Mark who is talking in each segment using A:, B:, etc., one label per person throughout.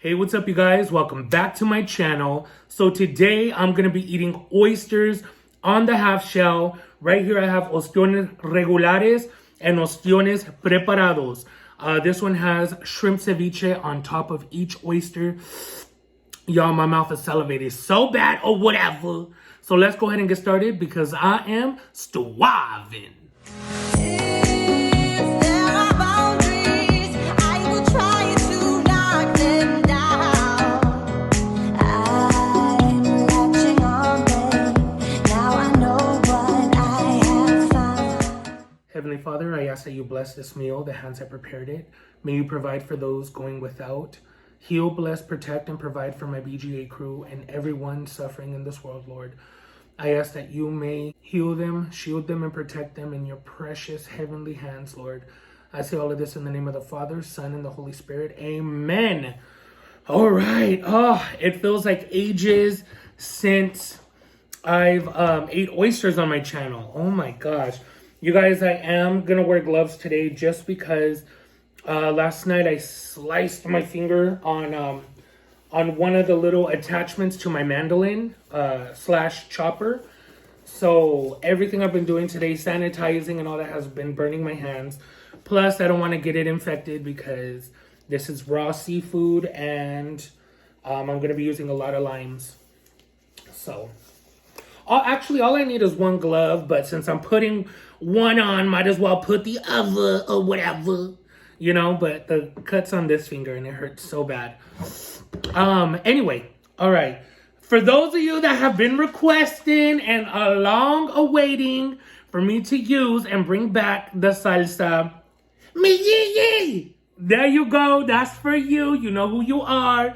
A: Hey, what's up, you guys? Welcome back to my channel. So today I'm going to be eating oysters on the half shell. Right here I have Ostiones Regulares and Ostiones Preparados. This one has shrimp ceviche on top of each oyster. Y'all, my mouth is salivated so bad or whatever. So let's go ahead and get started because I am starving. Heavenly Father, I ask that you bless this meal, the hands that prepared it. May you provide for those going without. Heal, bless, protect, and provide for my BGA crew and everyone suffering in this world, Lord. I ask that you may heal them, shield them, and protect them in your precious heavenly hands, Lord. I say all of this in the name of the Father, Son, and the Holy Spirit. Amen. All right. Oh, it feels like ages since I've ate oysters on my channel. Oh my gosh. You guys, I am going to wear gloves today just because last night I sliced my finger on one of the little attachments to my mandolin slash chopper. So everything I've been doing today, sanitizing and all that, has been burning my hands. Plus, I don't want to get it infected because this is raw seafood and I'm going to be using a lot of limes. So actually, all I need is one glove, but since I'm putting one on, might as well put the other or whatever, you know, but the cut's on this finger and it hurts so bad. Anyway, all right. For those of you that have been requesting and long awaiting for me to use and bring back the salsa, there you go. That's for you. You know who you are.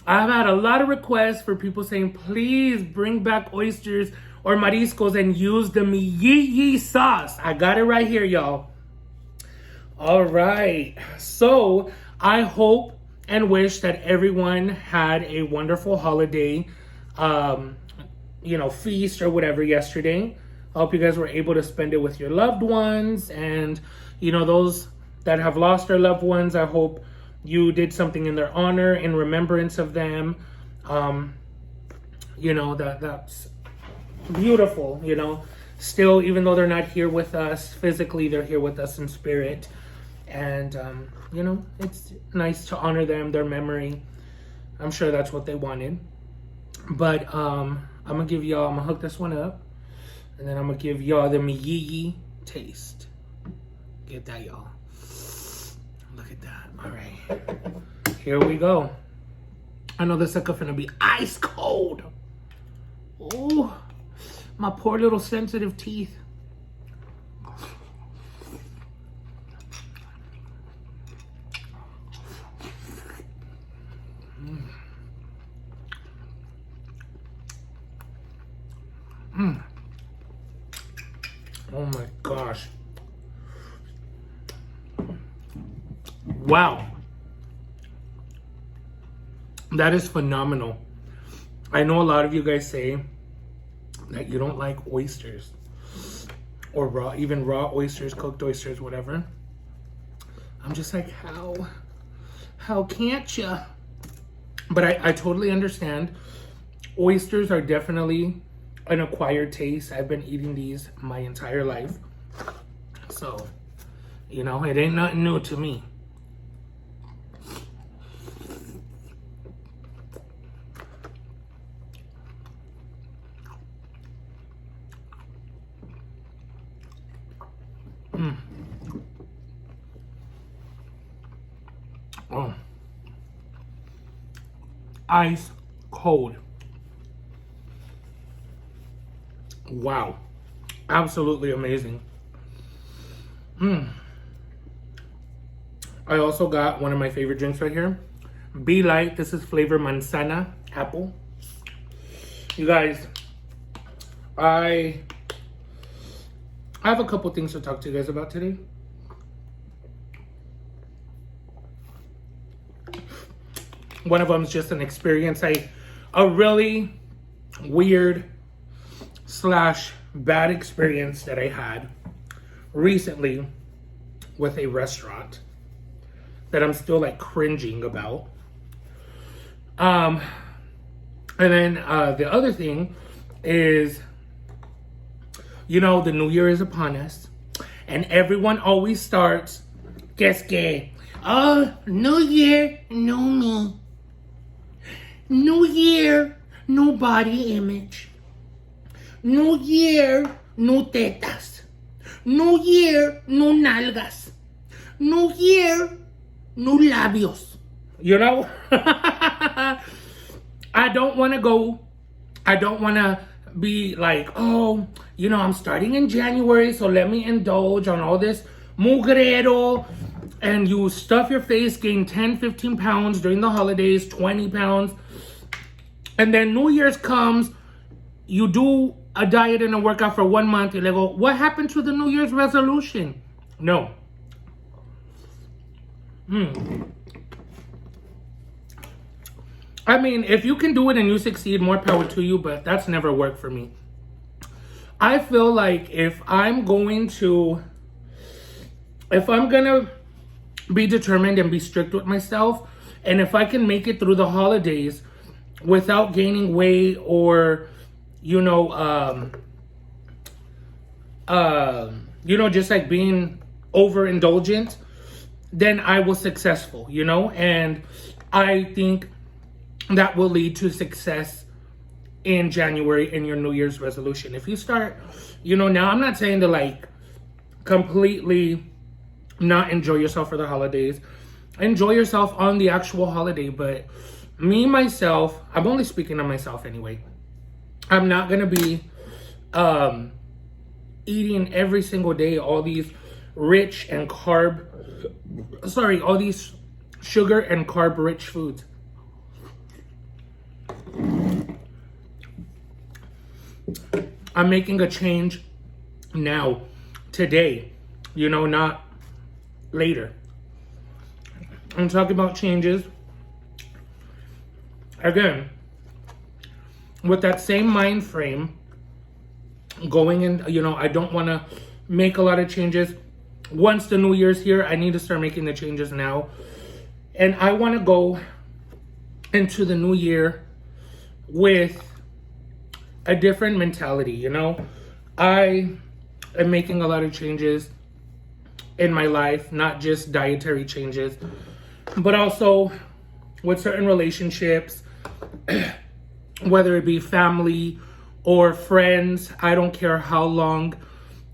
A: I've had a lot of requests for people saying, please bring back oysters or mariscos and use the mi sauce. I got it right here, y'all. All right. So I hope and wish that everyone had a wonderful holiday, feast or whatever yesterday. I hope you guys were able to spend it with your loved ones. And, those that have lost their loved ones, I hope you did something in their honor, in remembrance of them. That's beautiful, Still, even though they're not here with us physically, they're here with us in spirit. And, it's nice to honor them, their memory. I'm sure that's what they wanted. But I'm going to hook this one up. And then I'm going to give y'all the mi taste. Get that, y'all. Look at that. All right. Here we go. I know this sucker finna be ice cold. Oh, my poor little sensitive teeth. Oh my gosh. Wow. That is phenomenal. I know a lot of you guys say that you don't like oysters or even raw oysters, cooked oysters, whatever. I'm just like, how can't you? But I totally understand. Oysters are definitely an acquired taste. I've been eating these my entire life. So, it ain't nothing new to me. Oh. Ice cold. Wow. Absolutely amazing. I also got one of my favorite drinks right here. Be Light. This is flavor manzana, apple. You guys, I have a couple things to talk to you guys about today. One of them is just an experience, a really weird / bad experience that I had recently with a restaurant that I'm still cringing about. And then the other thing is, you know, the new year is upon us. And everyone always starts, qu'est-ce que? Oh, new year, new me. New year, new body image. New year, new tetas. New year, new nalgas. New year, new labios. You know? I don't want to be like, oh, you know, I'm starting in January, so let me indulge on all this mugrero. And you stuff your face, gain 10, 15 pounds during the holidays, 20 pounds. And then New Year's comes, you do a diet and a workout for 1 month. You're like, oh, what happened to the New Year's resolution? No. I mean, if you can do it and you succeed, more power to you, but that's never worked for me. I feel like if I'm gonna be determined and be strict with myself, and if I can make it through the holidays without gaining weight or, just like being overindulgent, then I was successful, and I think that will lead to success in January in your New Year's resolution. If you start, now I'm not saying to like completely not enjoy yourself for the holidays. Enjoy yourself on the actual holiday, but myself, I'm only speaking on myself anyway. I'm not gonna be eating every single day all these all these sugar and carb rich foods. I'm making a change now, today, not later. I'm talking about changes, again, with that same mind frame, going in, I don't want to make a lot of changes. Once the New Year's here, I need to start making the changes now. And I want to go into the new year with a different mentality, I am making a lot of changes in my life, not just dietary changes, but also with certain relationships, whether it be family or friends. I don't care how long,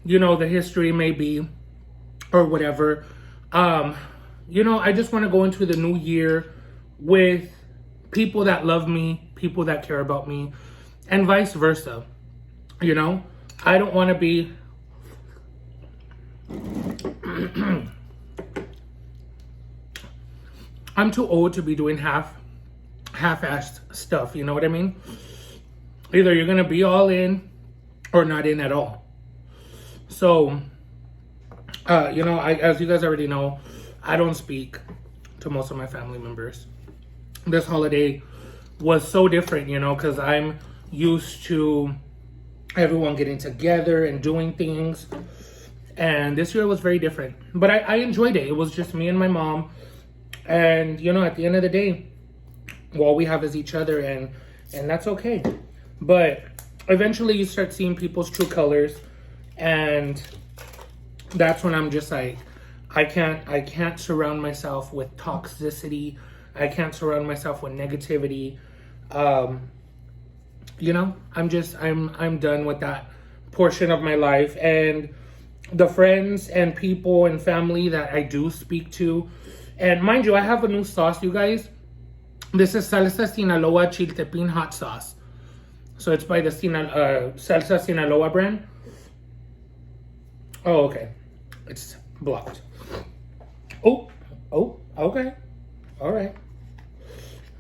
A: the history may be or whatever. I just want to go into the new year with people that love me, people that care about me, and vice versa. I don't want to be I'm too old to be doing half-assed stuff, you know what I mean? Either you're going to be all in or not in at all. So, as you guys already know, I don't speak to most of my family members. This holiday was so different, because I'm used to everyone getting together and doing things. And this year was very different. But I enjoyed it. It was just me and my mom. And, at the end of the day, all we have is each other, and that's okay. But eventually you start seeing people's true colors, and that's when I'm just like, I can't surround myself with toxicity. I can't surround myself with negativity. I'm done with that portion of my life. And the friends and people and family that I do speak to, and mind you, I have a new sauce, you guys. This is Salsa Sinaloa Chiltepin hot sauce. So it's by the Salsa Sinaloa brand. Oh, okay. It's blocked. Oh, okay. All right.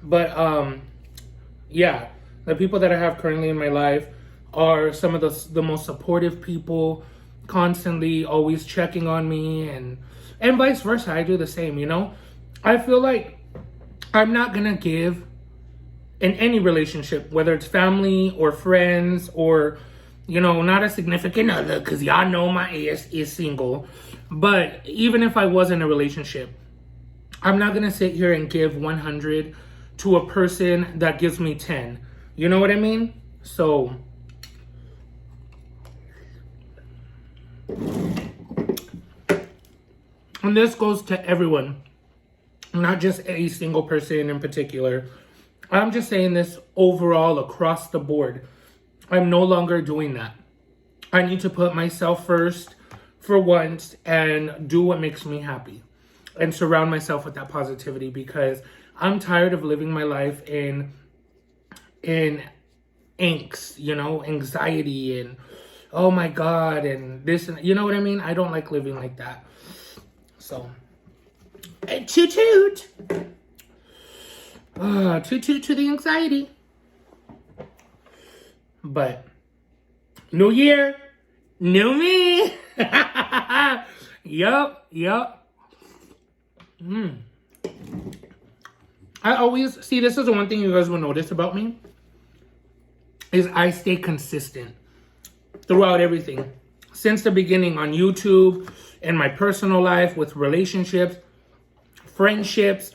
A: But, yeah, the people that I have currently in my life are some of the most supportive people, constantly always checking on me, and vice versa. I do the same, I feel like I'm not going to give in any relationship, whether it's family or friends or, not a significant other, because y'all know my ass is single. But even if I was in a relationship, I'm not going to sit here and give 100 to a person that gives me 10. You know what I mean? So, and this goes to everyone, not just a single person in particular. I'm just saying this overall across the board. I'm no longer doing that. I need to put myself first for once and do what makes me happy and surround myself with that positivity, because I'm tired of living my life in angst, you know, anxiety and oh my God and this and you know what I mean? I don't like living like that. So, toot toot. Toot toot to the anxiety. But new year, new me. Yup. I always see, this is the one thing you guys will notice about me, is I stay consistent throughout everything. Since the beginning on YouTube, in my personal life, with relationships, friendships,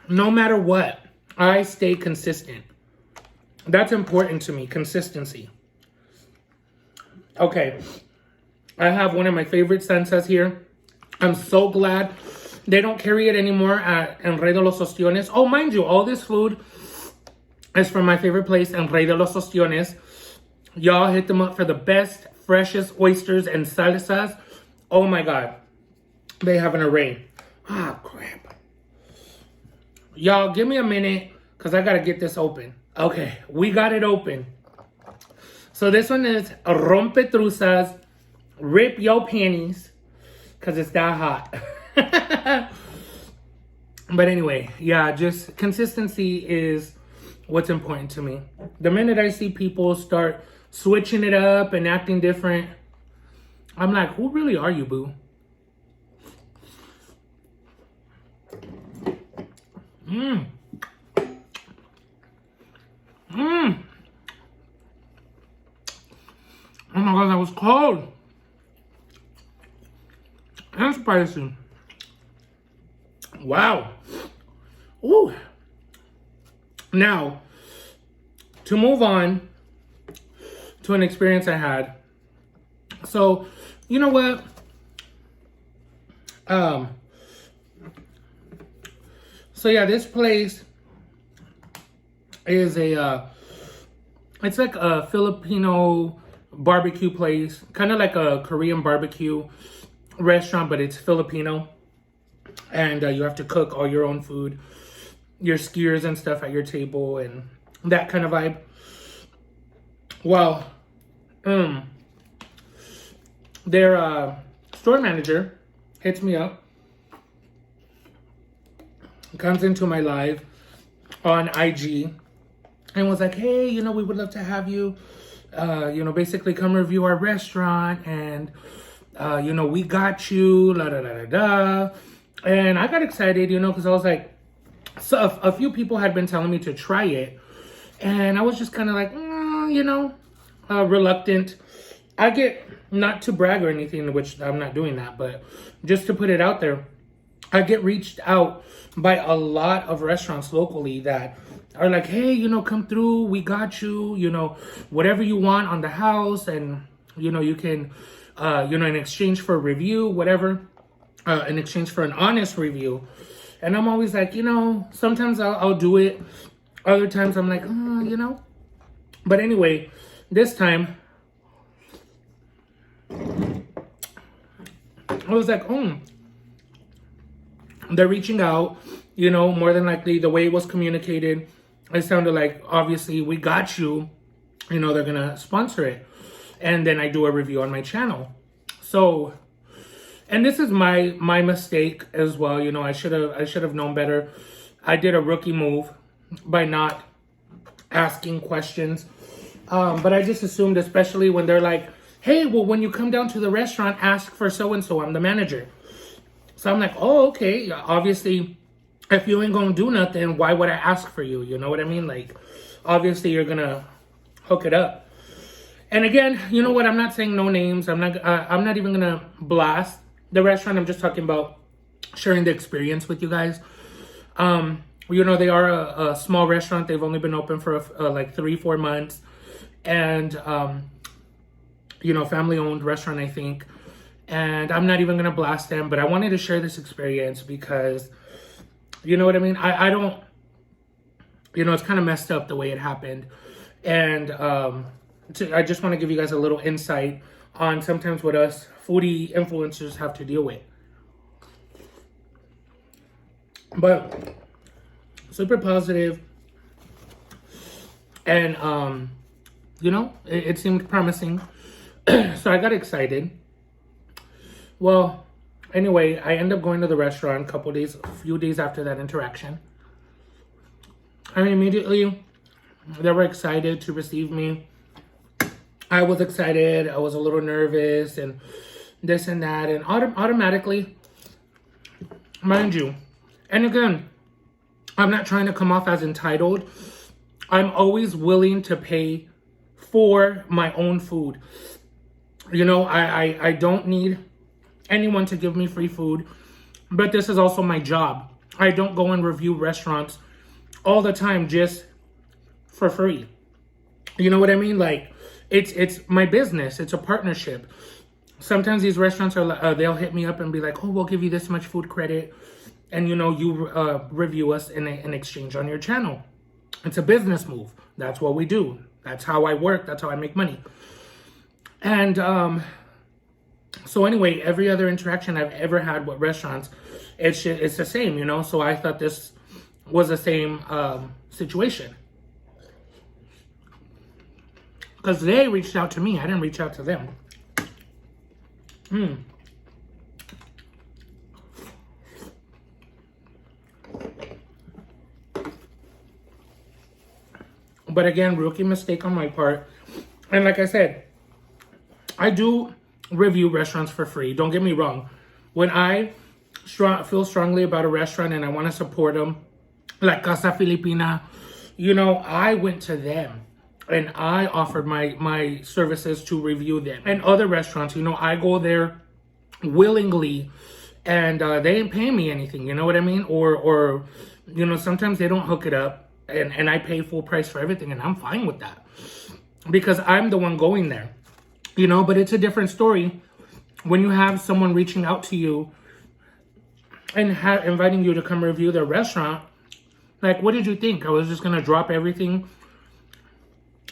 A: no matter what, I stay consistent. That's important to me, consistency. Okay, I have one of my favorite salsas here. I'm so glad they don't carry it anymore at El Rey de los Ostiones. Oh, mind you, all this food is from my favorite place, El Rey de los Ostiones. Y'all hit them up for the best, freshest oysters and salsas. Oh my God. They have an array. Ah, crap. Y'all, give me a minute, because I got to get this open. Okay, we got it open. So this one is Rompe Truzas, Rip Yo Panties, because it's that hot. But anyway, yeah, just consistency is what's important to me. The minute I see people start switching it up and acting different, I'm like, who really are you, boo? Oh my God, that was cold. And spicy. Wow. Ooh. Now, to move on to an experience I had. So, you know what? So yeah, this place is it's like a Filipino barbecue place, kind of like a Korean barbecue restaurant, but it's Filipino. And you have to cook all your own food, your skewers and stuff at your table and that kind of vibe. Well, their store manager hits me up, comes into my live on IG and was like, hey, you know, we would love to have you, you know, basically come review our restaurant and, you know, we got you, la da da da da. And I got excited, you know, because I was like, so a few people had been telling me to try it. And I was just kind of like, you know, reluctant. I get, not to brag or anything, which I'm not doing that, but just to put it out there, I get reached out by a lot of restaurants locally that are like, hey, you know, come through, we got you, you know, whatever you want on the house. And, you know, you can, you know, in exchange for a review, whatever, in exchange for an honest review. And I'm always like, you know, sometimes I'll do it. Other times I'm like, you know. But anyway, this time, I was like, they're reaching out, you know, more than likely the way it was communicated, it sounded like, obviously, we got you, you know, they're going to sponsor it. And then I do a review on my channel. So, and this is my mistake as well. You know, I should have known better. I did a rookie move by not asking questions. But I just assumed, especially when they're like, hey, well, when you come down to the restaurant, ask for so-and-so. I'm the manager. So I'm like, oh, okay. Obviously, if you ain't going to do nothing, why would I ask for you? You know what I mean? Like, obviously, you're going to hook it up. And again, you know what? I'm not saying no names. I'm not even going to blast the restaurant. I'm just talking about sharing the experience with you guys. You know, they are a small restaurant. They've only been open for like 3-4 months. And, you know, family-owned restaurant, I think. And I'm not even going to blast them, but I wanted to share this experience because, you know what I mean? I don't, you know, it's kind of messed up the way it happened. And I just want to give you guys a little insight on sometimes what us foodie influencers have to deal with. But super positive. And, you know, it seemed promising. So I got excited. Well, anyway, I ended up going to the restaurant a few days after that interaction. And immediately, they were excited to receive me. I was excited. I was a little nervous and this and that. And automatically, mind you, and again, I'm not trying to come off as entitled. I'm always willing to pay for my own food. You know, I don't need anyone to give me free food, but this is also my job. I don't go and review restaurants all the time just for free. You know what I mean? Like, it's my business. It's a partnership. Sometimes these restaurants are they'll hit me up and be like, oh, we'll give you this much food credit, and you know, you review us in exchange on your channel. It's a business move. That's what we do. That's how I work. That's how I make money. And so anyway, every other interaction I've ever had with restaurants, it's the same, you know. So I thought this was the same situation. Because they reached out to me. I didn't reach out to them. But again, rookie mistake on my part. And like I said, I do review restaurants for free. Don't get me wrong. When I feel strongly about a restaurant and I want to support them, like Casa Filipina, you know, I went to them and I offered my services to review them. And other restaurants, you know, I go there willingly and they didn't pay me anything, you know what I mean? Or you know, sometimes they don't hook it up and I pay full price for everything, and I'm fine with that because I'm the one going there, you know. But it's a different story when you have someone reaching out to you and inviting you to come review their restaurant. Like, what did you think? I was just going to drop everything?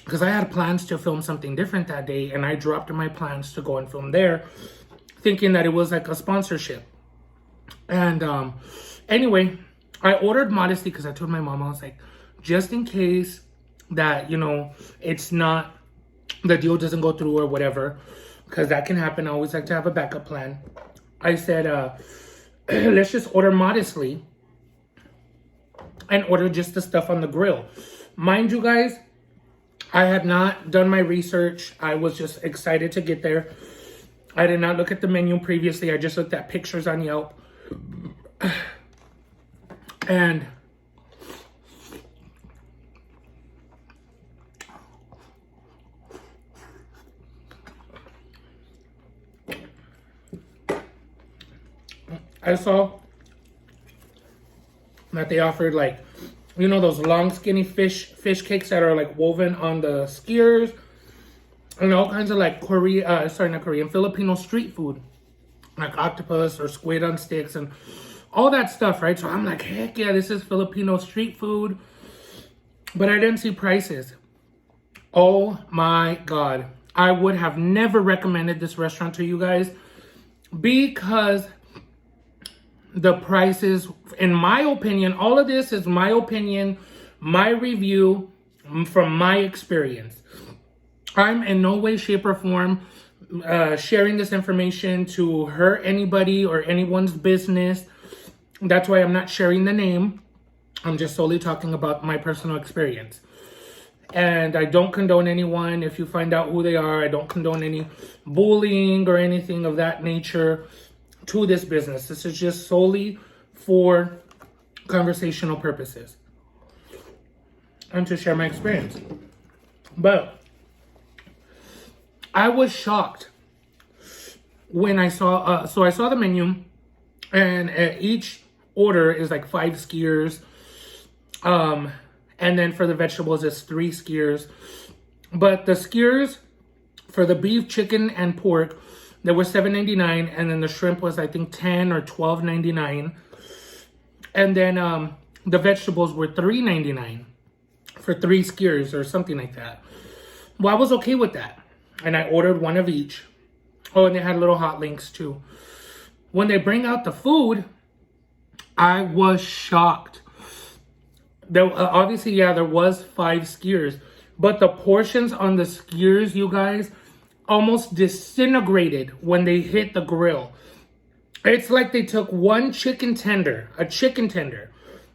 A: Because I had plans to film something different that day, and I dropped my plans to go and film there, thinking that it was like a sponsorship. And anyway, I ordered modestly because I told my mom, I was like, just in case that, you know, it's not, the deal doesn't go through or whatever, because that can happen. I always like to have a backup plan. I said, let's just order modestly and order just the stuff on the grill. Mind you guys, I had not done my research. I was just excited to get there. I did not look at the menu previously. I just looked at pictures on Yelp. And I saw that they offered, like, you know, those long skinny fish cakes that are like woven on the skewers, and all kinds of like Filipino street food, like octopus or squid on sticks and all that stuff, right? So I'm like, heck yeah, this is Filipino street food. But I didn't see prices. Oh my God. I would have never recommended this restaurant to you guys because the prices, in my opinion, all of this is my opinion, my review from my experience. I'm in no way, shape, or form sharing this information to hurt anybody or anyone's business. That's why I'm not sharing the name. I'm just solely talking about my personal experience. And I don't condone anyone. If you find out who they are, I don't condone any bullying or anything of that nature to this business. This is just solely for conversational purposes and to share my experience. But I was shocked when I saw, so I saw the menu, and each order is like 5 skewers, And then for the vegetables, it's 3 skewers. But the skewers for the beef, chicken, and pork, they were $7.99, and then the shrimp was, I think, $10 or $12.99. And then the vegetables were $3.99 for 3 skewers or something like that. Well, I was okay with that, and I ordered one of each. Oh, and they had little hot links too. When they bring out the food, I was shocked. There, obviously, yeah, there was 5 skewers, but the portions on the skewers, you guys, almost disintegrated when they hit the grill. It's like they took one chicken tender, a chicken tender,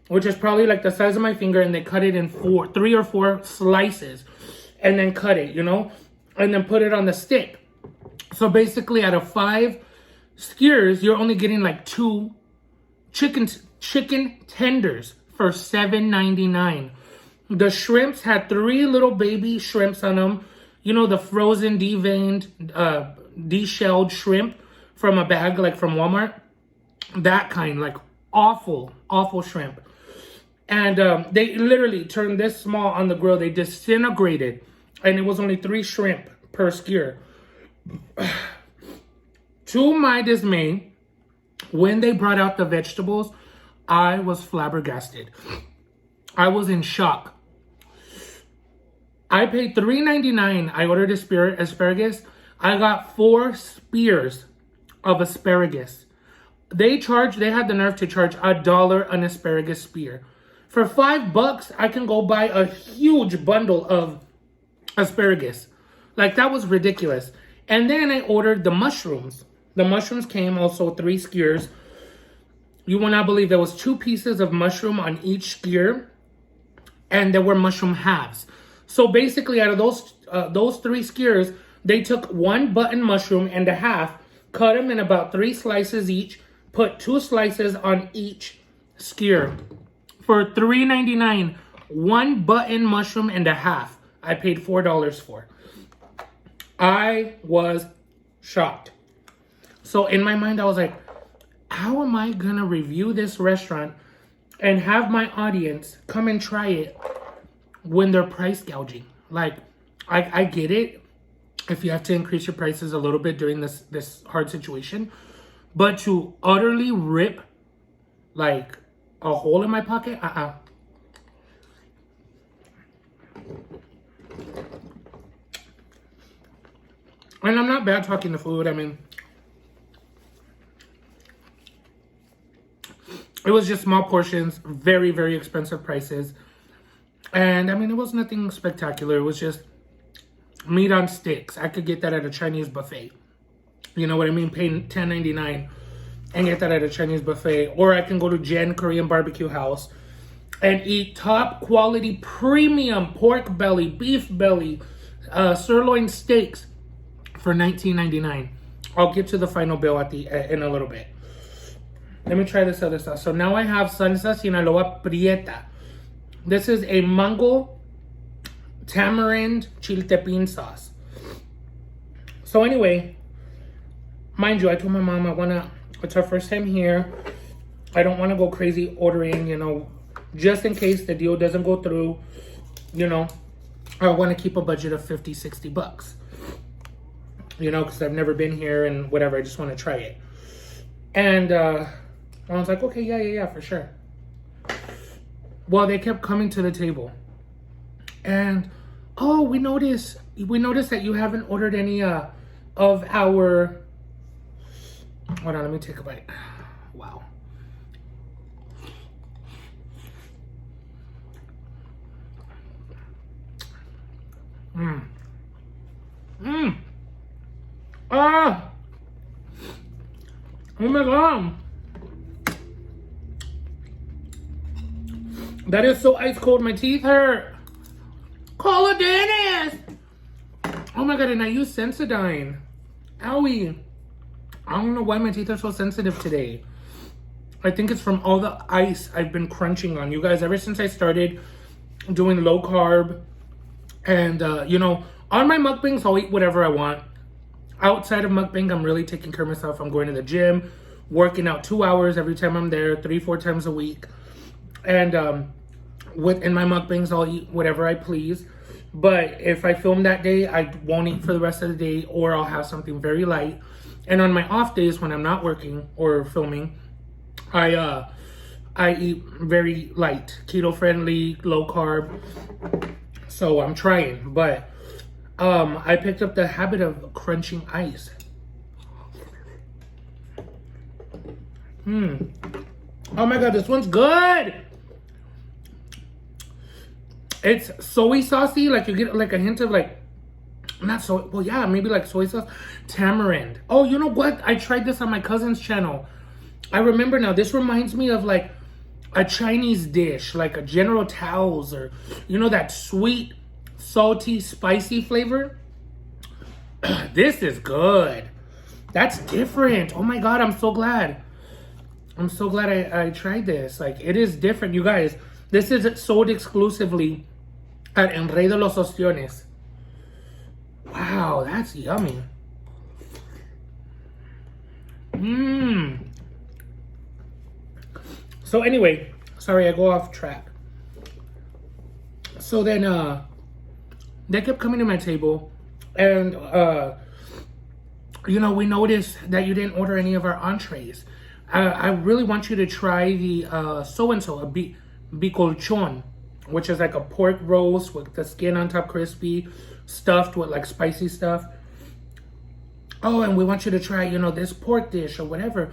A: which is probably like the size of my finger, and they cut it in 3 or 4 slices, and then cut it, you know, and then put it on the stick. So basically, out of 5 skewers, you're only getting like 2 chicken tenders for $7.99. The shrimps had 3 little baby shrimps on them. You know, the frozen, deveined, deshelled shrimp from a bag, like from Walmart. That kind, like awful, awful shrimp. And they literally turned this small on the grill. They disintegrated. And it was only 3 shrimp per skewer. To my dismay, when they brought out the vegetables, I was flabbergasted. I was in shock. I paid $3.99. I ordered asparagus. I got 4 spears of asparagus. They had the nerve to charge $1 an asparagus spear. For $5, I can go buy a huge bundle of asparagus. Like, that was ridiculous. And then I ordered the mushrooms. The mushrooms came also 3 skewers. You will not believe there was 2 pieces of mushroom on each skewer, and there were mushroom halves. So basically, out of those 3 skewers, they took 1 button mushroom and a half, cut them in about 3 slices each, put 2 slices on each skewer. For $3.99, 1 button mushroom and a half, I paid $4 for. I was shocked. So in my mind, I was like, how am I gonna review this restaurant and have my audience come and try it when they're price gouging? Like, I get it if you have to increase your prices a little bit during this hard situation, but to utterly rip like a hole in my pocket, And I'm not bad talking the food. I mean, it was just small portions, very, very expensive prices. And I mean, it was nothing spectacular. It was just meat on sticks. I could get that at a Chinese buffet. You know what I mean? Pay $10.99 and get that at a Chinese buffet. Or I can go to Jen Korean Barbecue House and eat top quality premium pork belly, beef belly, sirloin steaks for $19.99. I'll get to the final bill in a little bit. Let me try this other sauce. So now I have Salsa Sinaloa Prieta. This is a mango tamarind chiltepin sauce. So anyway, mind you, I told my mom it's our first time here. I don't want to go crazy ordering, you know, just in case the deal doesn't go through, you know, I want to keep a budget of $50-$60. You know, because I've never been here and whatever. I just want to try it. And I was like, okay, yeah, for sure. Well, they kept coming to the table. And, oh, we noticed that you haven't ordered any of our... Hold on, let me take a bite. Wow. Ah! Oh my God! That is so ice cold, my teeth hurt. Call a dentist! Oh my God, and I use Sensodyne. Owie. I don't know why my teeth are so sensitive today. I think it's from all the ice I've been crunching on. You guys, ever since I started doing low carb and, you know, on my mukbangs, I'll eat whatever I want. Outside of mukbang, I'm really taking care of myself. I'm going to the gym, working out 2 hours every time I'm there, 3-4 times a week. And in my mukbangs, I'll eat whatever I please. But if I film that day, I won't eat for the rest of the day, or I'll have something very light. And on my off days when I'm not working or filming, I eat very light, keto friendly, low carb. So I'm trying, but I picked up the habit of crunching ice. Oh my god, this one's good. It's soy saucy, like you get like a hint of like, not soy, well yeah, maybe like soy sauce, tamarind. Oh, you know what? I tried this on my cousin's channel. I remember now, this reminds me of like a Chinese dish, like a General Tso's, or you know, that sweet, salty, spicy flavor. This is good. That's different. Oh my god, I'm so glad. I'm so glad I tried this. Like, it is different, you guys. This is sold exclusively at El Rey de los Ostiones. Wow, that's yummy. So anyway, sorry, I go off track. So then they kept coming to my table, and you know, we noticed that you didn't order any of our entrees. I really want you to try the so-and-so, a bicolchon, which is like a pork roast with the skin on top crispy, stuffed with like spicy stuff. Oh, and we want you to try, you know, this pork dish or whatever.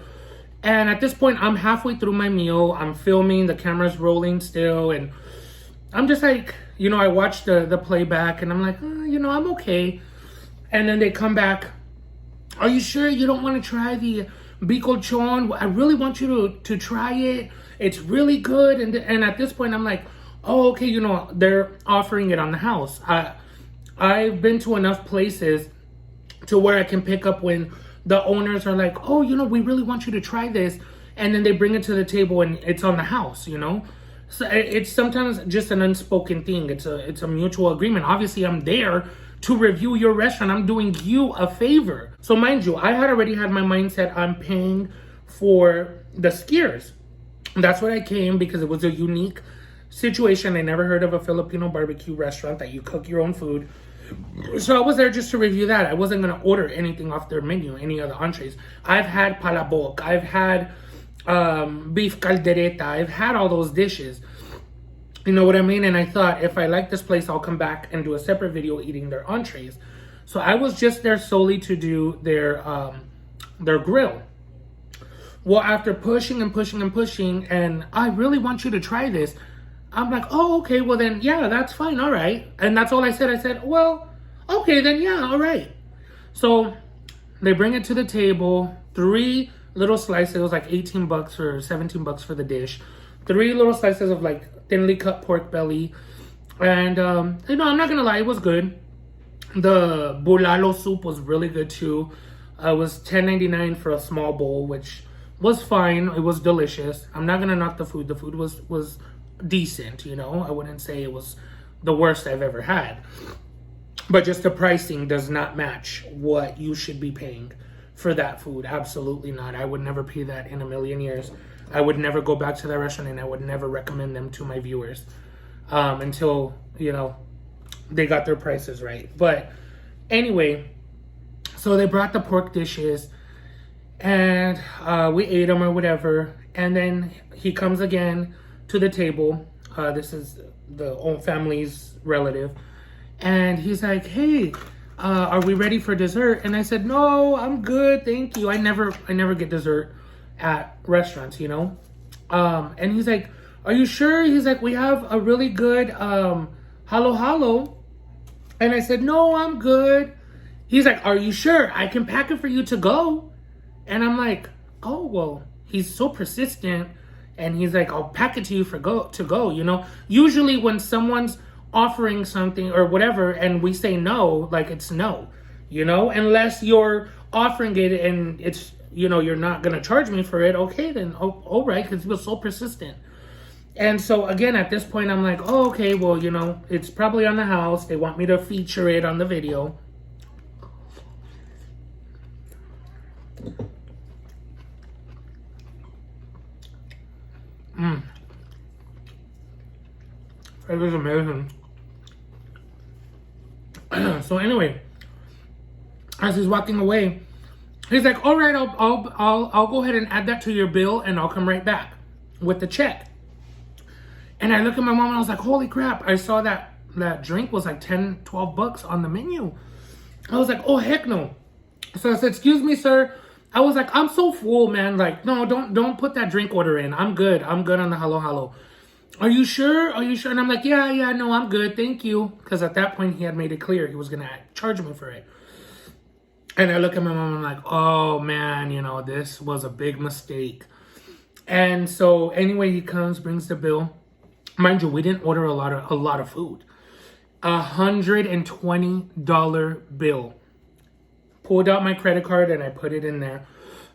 A: And at this point, I'm halfway through my meal. I'm filming, the camera's rolling still, and I'm just like, you know, I watch the playback, and I'm like, you know, I'm okay. And then they come back, are you sure you don't want to try the bicolchon? I really want you to try it. It's really good. And at this point, I'm like, oh, okay, you know, they're offering it on the house. I've been to enough places to where I can pick up when the owners are like, oh, you know, we really want you to try this. And then they bring it to the table and it's on the house, you know? So it's sometimes just an unspoken thing. It's a mutual agreement. Obviously, I'm there to review your restaurant. I'm doing you a favor. So mind you, I had already had my mindset, I'm paying for the skiers. That's what I came, because it was a unique situation. I never heard of a Filipino barbecue restaurant that you cook your own food. So I was there just to review that. I wasn't going to order anything off their menu, any other entrees. I've had palabok. I've had beef caldereta. I've had all those dishes. You know what I mean? And I thought, if I like this place, I'll come back and do a separate video eating their entrees. So I was just there solely to do their grill. Well, after pushing and pushing and pushing, and I really want you to try this, I'm like, oh, okay, well then, yeah, that's fine, all right. And that's all I said. I said, well, okay, then yeah, all right. So they bring it to the table, 3 little slices. It was like 18 bucks or 17 bucks for the dish. 3 little slices of like thinly cut pork belly. And, you know, I'm not going to lie, it was good. The bulalo soup was really good too. It was $10.99 for a small bowl, which was fine. It was delicious. I'm not going to knock the food. The food was decent, you know. I wouldn't say it was the worst I've ever had. But just the pricing does not match what you should be paying for that food. Absolutely not. I would never pay that in a million years. I would never go back to that restaurant, and I would never recommend them to my viewers until, you know, they got their prices right. But anyway, so they brought the pork dishes, and we ate them or whatever. And then he comes again to the table. This is the own family's relative. And he's like, hey, are we ready for dessert? And I said, no, I'm good, thank you. I never get dessert at restaurants, you know. And he's like, are you sure? He's like, we have a really good halo halo. And I said, no, I'm good. He's like, are you sure? I can pack it for you to go. And I'm like, oh, well, he's so persistent. And he's like, I'll pack it to you to go, you know. Usually when someone's offering something or whatever and we say no, like, it's no, you know. Unless you're offering it and it's, you know, you're not going to charge me for it, okay, then all right, because he was so persistent. And so again, at this point, I'm like, oh, okay, well, you know, it's probably on the house. They want me to feature it on the video. It was amazing. So anyway, as he's walking away, he's like, "All right, I'll go ahead and add that to your bill, and I'll come right back with the check." And I look at my mom and I was like, "Holy crap!" I saw that drink was like $10-12 on the menu. I was like, "Oh heck no!" So I said, "Excuse me, sir." I was like, "I'm so full, man. Like, no, don't put that drink order in. I'm good on the halo. Are you sure? Are you sure?" And I'm like, yeah, no, I'm good. Thank you. Because at that point, he had made it clear he was going to charge me for it. And I look at my mom and I'm like, oh, man, this was a big mistake. And so anyway, he comes, brings the bill. Mind you, we didn't order a lot of food. $120 bill. Pulled out my credit card and I put it in there.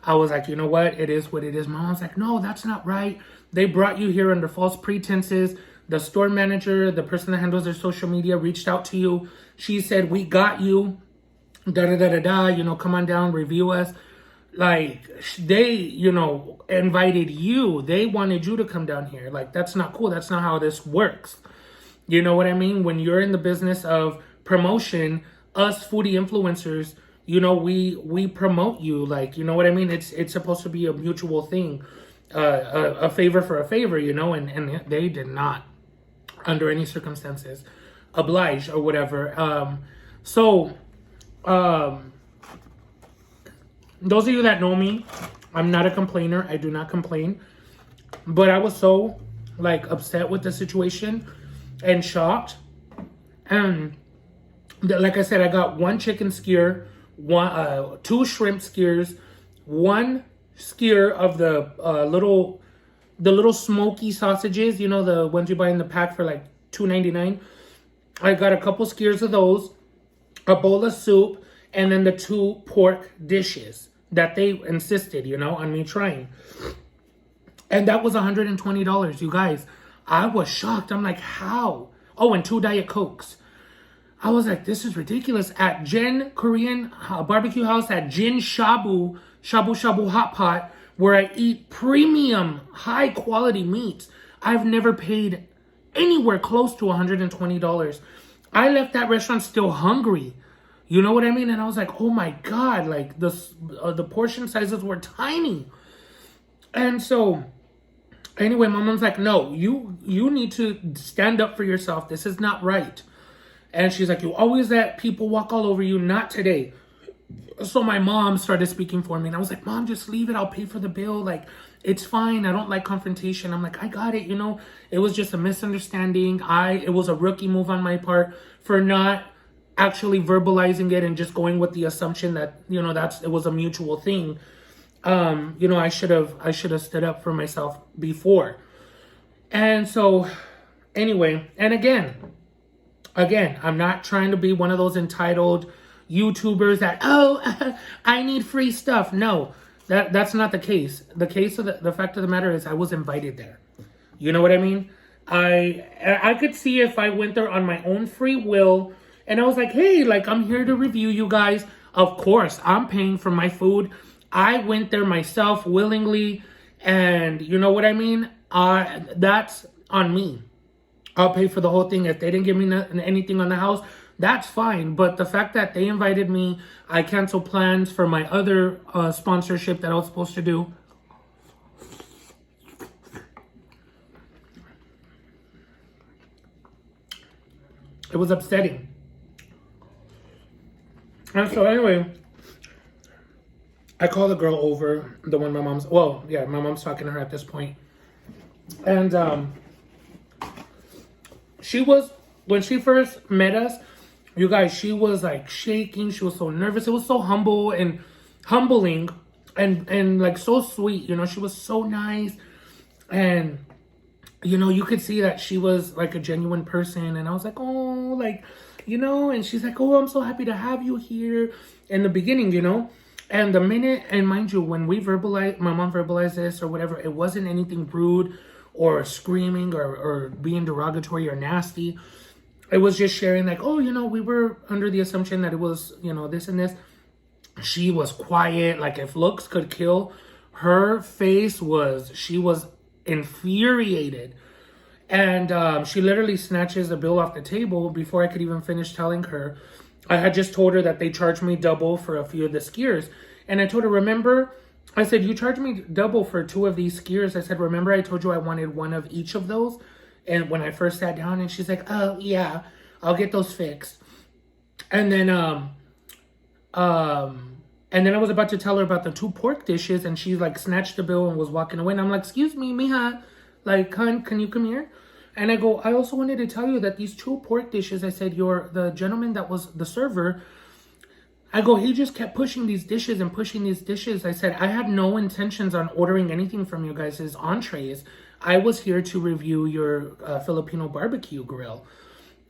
A: I was like, you know what? It is what it is. My mom's like, no, that's not right. They brought you here under false pretenses. The store manager, the person that handles their social media, reached out to you. She said, we got you. Come on down, review us. Like, they, invited you. They wanted you to come down here. Like, that's not cool. That's not how this works. You know what I mean? When you're in the business of promotion, us foodie influencers, we promote you. Like, you know what I mean? It's supposed to be a mutual thing. A favor for a favor, and they did not, under any circumstances, oblige or whatever. Those of you that know me, I'm not a complainer. I do not complain. But I was so, upset with the situation and shocked. And like I said, I got one chicken skewer, two shrimp skewers, one skewer of the little smoky sausages, the ones you buy in the pack for like $2.99. I got a couple skewers of those, a bowl of soup, and then the 2 pork dishes that they insisted, on me trying. And that was $120, you guys. I was shocked. I'm like, how? Oh, and 2 Diet Cokes. I was like, this is ridiculous. At Jen Korean Barbecue House, at Jin Shabu Hot Pot, where I eat premium, high quality meats, I've never paid anywhere close to $120. I left that restaurant still hungry. You know what I mean? And I was like, oh my God, like the portion sizes were tiny. And so anyway, my mom's like, no, you need to stand up for yourself. This is not right. And she's like, you always let people walk all over you. Not today. So my mom started speaking for me. And I was like, Mom, just leave it. I'll pay for the bill. Like, it's fine. I don't like confrontation. I'm like, I got it. It was just a misunderstanding. It was a rookie move on my part for not actually verbalizing it and just going with the assumption that, it was a mutual thing. I should have stood up for myself before. And so anyway, and again, I'm not trying to be one of those entitled YouTubers that, I need free stuff. No, that's not the case. The case of the fact of the matter is I was invited there. You know what I mean? I could see if I went there on my own free will and I was like, hey, I'm here to review you guys. Of course, I'm paying for my food. I went there myself willingly, and you know what I mean? That's on me. I'll pay for the whole thing. If they didn't give me anything on the house, that's fine. But the fact that they invited me, I canceled plans for my other sponsorship that I was supposed to do. It was upsetting. And so anyway, I called the girl over, the one my mom's talking to her at this point. And she was, when she first met us, you guys, she was shaking. She was so nervous. It was so humbling and so sweet. She was so nice. And, you could see that she was a genuine person. And I was like, oh, and she's like, oh, I'm so happy to have you here in the beginning, And the minute, and mind you, when my mom verbalized this or whatever, it wasn't anything rude or screaming or being derogatory or nasty. It was just sharing we were under the assumption that it was, this and this. She was quiet. If looks could kill, her face she was infuriated. And she literally snatches the bill off the table before I could even finish telling her. I had just told her that they charged me double for a few of the skiers. And I told her, remember, I said, you charged me double for 2 of these skiers. I said, remember I told you I wanted 1 of each of those? And when I first sat down, and she's like, oh, yeah, I'll get those fixed. And then I was about to tell her about the 2 pork dishes, and she like snatched the bill and was walking away. And I'm like, excuse me, mija, like, can you come here? And I go, I also wanted to tell you that these 2 pork dishes, I said, the gentleman that was the server, I go, he just kept pushing these dishes and pushing these dishes. I said, I had no intentions on ordering anything from you guys' entrees. I was here to review your Filipino barbecue grill.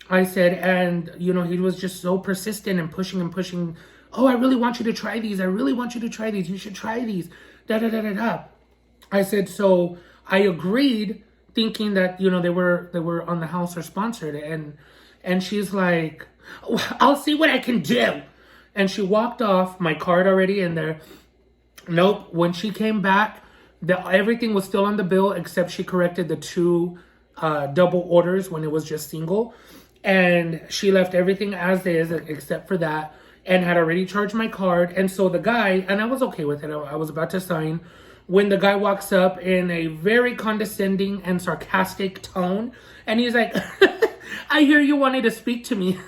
A: I said, and, he was just so persistent and pushing and pushing. Oh, I really want you to try these. I really want you to try these. You should try these. Da-da-da-da-da. I said, so I agreed, thinking that, they were on the house or sponsored. And she's like, oh, I'll see what I can do. And she walked off, my card already in there. Nope. When she came back, everything was still on the bill, except she corrected the 2 double orders when it was just single. And she left everything as is, except for that, and had already charged my card. And so the guy, and I was okay with it, I was about to sign, when the guy walks up in a very condescending and sarcastic tone, and he's like, I hear you wanted to speak to me.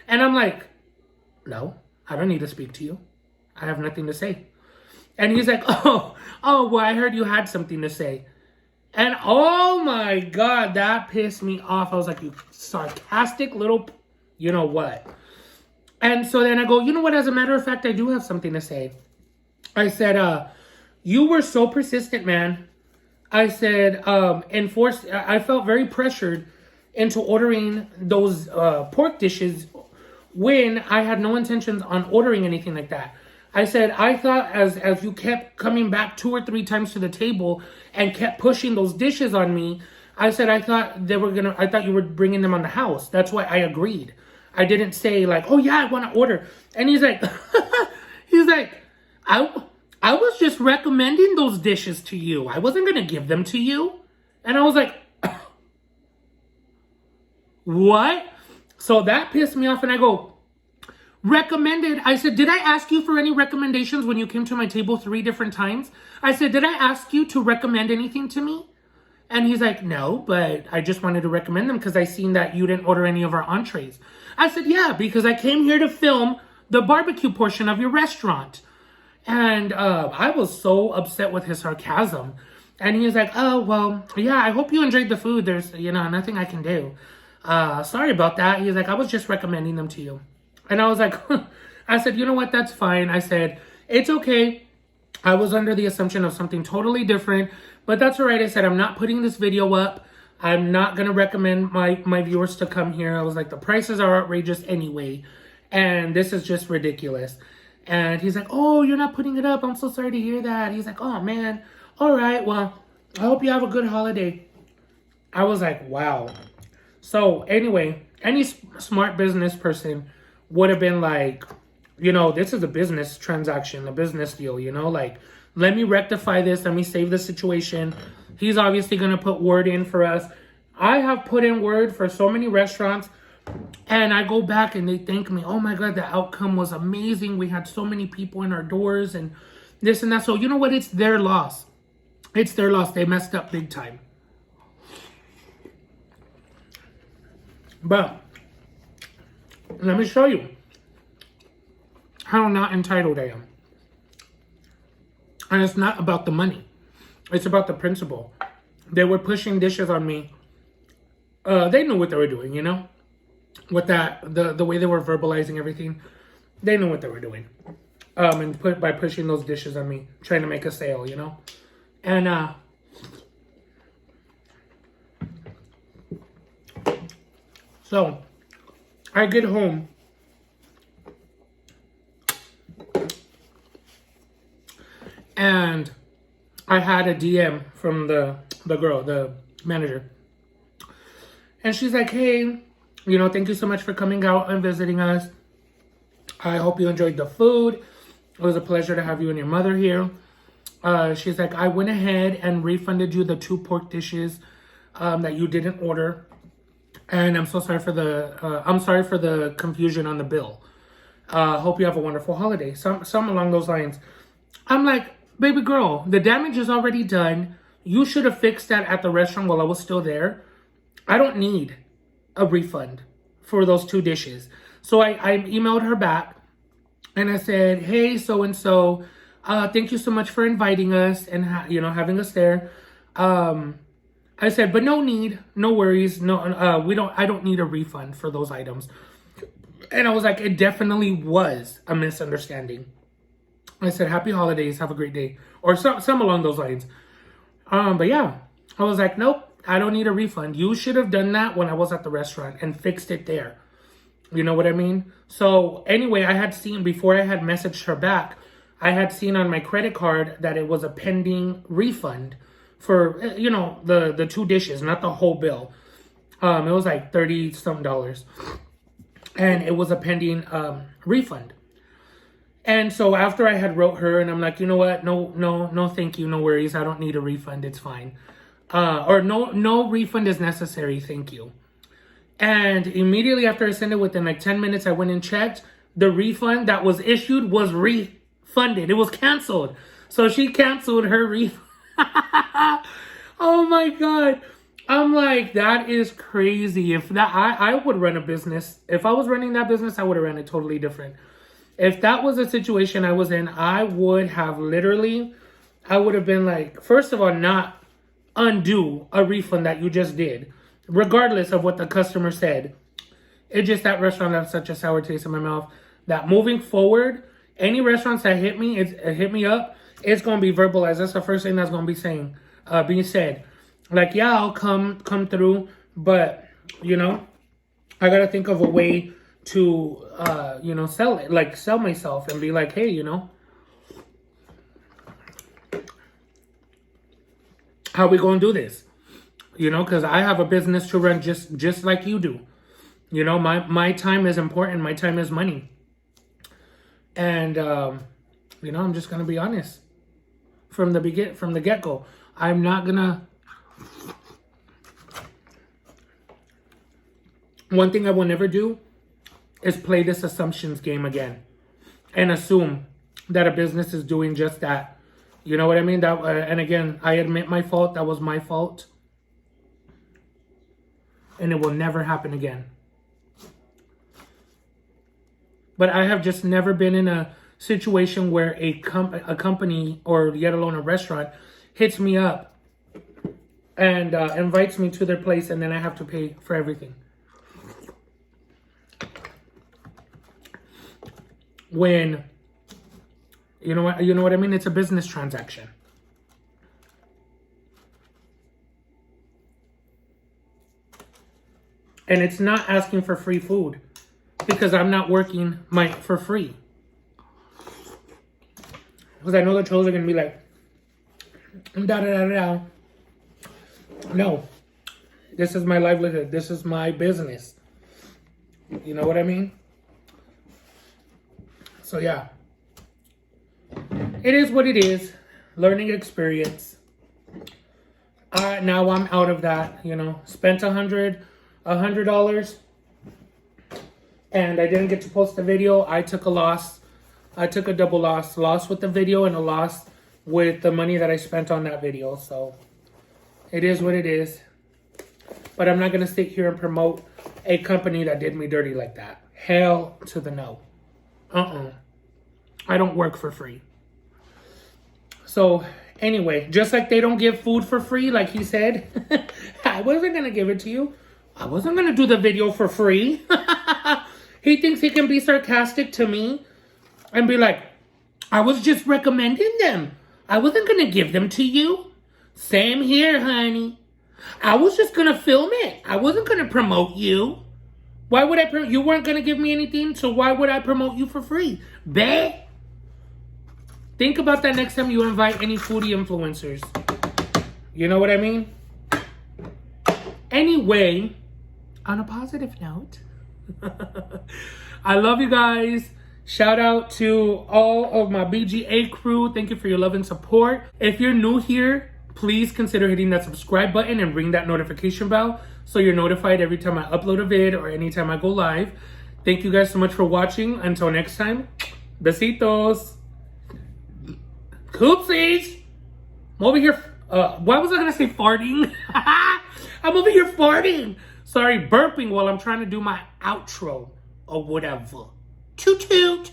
A: And I'm like, no, I don't need to speak to you. I have nothing to say. And he's like, oh, well, I heard you had something to say. And oh my God, that pissed me off. I was like, you sarcastic little, you know what? And so then I go, you know what? As a matter of fact, I do have something to say. I said, you were so persistent, man. I said, I felt very pressured into ordering those pork dishes when I had no intentions on ordering anything like that. I said, I thought as you kept coming back 2 or 3 times to the table and kept pushing those dishes on me, I said, I thought you were bringing them on the house. That's why I agreed. I didn't say like, oh yeah, I want to order. And he's like, I was just recommending those dishes to you. I wasn't going to give them to you. And I was like, what? So that pissed me off, and I go, recommended? I said, did I ask you for any recommendations when you came to my table 3 different times? I said, did I ask you to recommend anything to me? And he's like, no, but I just wanted to recommend them because I seen that you didn't order any of our entrees. I said, yeah, because I came here to film the barbecue portion of your restaurant. And I was so upset with his sarcasm. And he was like, oh, well, yeah, I hope you enjoyed the food. There's, nothing I can do. Sorry about that. He's like, I was just recommending them to you. And I was like, I said, you know what? That's fine. I said, it's okay. I was under the assumption of something totally different, but that's all right. I said, I'm not putting this video up. I'm not going to recommend my viewers to come here. I was like, the prices are outrageous anyway, and this is just ridiculous. And he's like, oh, you're not putting it up. I'm so sorry to hear that. He's like, oh, man. All right. Well, I hope you have a good holiday. I was like, wow. So anyway, any smart business person would have been like, this is a business transaction, a business deal, like, let me rectify this. Let me save the situation. He's obviously going to put word in for us. I have put in word for so many restaurants, and I go back and they thank me. Oh my God, the outcome was amazing. We had so many people in our doors and this and that. So you know what? It's their loss. It's their loss. They messed up big time. But let me show you how not entitled I am. And it's not about the money. It's about the principle. They were pushing dishes on me. They knew what they were doing, With that, the way they were verbalizing everything, they knew what they were doing. And by pushing those dishes on me, trying to make a sale, And so I get home, and I had a DM from the girl, the manager. And she's like, hey, thank you so much for coming out and visiting us. I hope you enjoyed the food. It was a pleasure to have you and your mother here. She's like, I went ahead and refunded you the 2 pork dishes that you didn't order. And I'm so sorry for the confusion on the bill. Hope you have a wonderful holiday. Some along those lines. I'm like, baby girl, the damage is already done. You should have fixed that at the restaurant while I was still there. I don't need a refund for those 2 dishes. So I emailed her back and I said, hey, so-and-so, thank you so much for inviting us and having us there. I said, but no need, no worries. No, I don't need a refund for those items. And I was like, it definitely was a misunderstanding. I said, happy holidays, have a great day. Or some along those lines. But yeah, I was like, nope, I don't need a refund. You should have done that when I was at the restaurant and fixed it there. You know what I mean? So anyway, I had seen, before I had messaged her back, I had seen on my credit card that it was a pending refund for, the 2 dishes, not the whole bill. It was like $30-something. And it was a pending refund. And so after I had wrote her and I'm like, you know what? No, thank you. No worries. I don't need a refund. It's fine. Or no refund is necessary. Thank you. And immediately after I sent it, within like 10 minutes, I went and checked. The refund that was issued was refunded. It was canceled. So she canceled her refund. Oh my God. I'm like, that is crazy. If that, I would run a business. If I was running that business, I would have ran it totally different. If that was a situation I was in, I would have been like, first of all, not undo a refund that you just did, regardless of what the customer said. It's just that restaurant left such a sour taste in my mouth that moving forward, any restaurants that hit me up, it's going to be verbalized. That's the first thing that's going to be being said. Like, yeah, I'll come through, but, I got to think of a way to, sell it, like sell myself and be like, hey, how we going to do this? Because I have a business to run just like you do. My time is important. My time is money. And, I'm just going to be honest from the get-go. I'm not going to. One thing I will never do is play this assumptions game again and assume that a business is doing just that. You know what I mean? And again, I admit my fault. That was my fault. And it will never happen again. But I have just never been in a situation where a company or yet alone a restaurant hits me up and invites me to their place and then I have to pay for everything. When, you know what I mean? It's a business transaction. And it's not asking for free food because I'm not working for free. Because I know the trolls are going to be like, da. No, this is my livelihood. This is my business. You know what I mean? So yeah, it is what it is. Learning experience. Now I'm out of that. Spent $100, and I didn't get to post the video. I took a loss. I took a double loss. Loss with the video and a loss with the money that I spent on that video. So it is what it is. But I'm not gonna sit here and promote a company that did me dirty like that. Hell to the no. I don't work for free. So anyway, just like they don't give food for free, like he said, I wasn't going to give it to you. I wasn't going to do the video for free. He thinks he can be sarcastic to me and be like, I was just recommending them. I wasn't going to give them to you. Same here, honey. I was just going to film it. I wasn't going to promote you. Why would I promote? You weren't going to give me anything, so why would I promote you for free? Bae. Think about that next time you invite any foodie influencers. You know what I mean? Anyway, on a positive note, I love you guys. Shout out to all of my BGA crew. Thank you for your love and support. If you're new here, please consider hitting that subscribe button and ring that notification bell so you're notified every time I upload a vid or anytime I go live. Thank you guys so much for watching. Until next time, besitos. Coopsies. I'm over here. Why was I going to say farting? I'm over here farting. Sorry, burping while I'm trying to do my outro or whatever. Toot toot.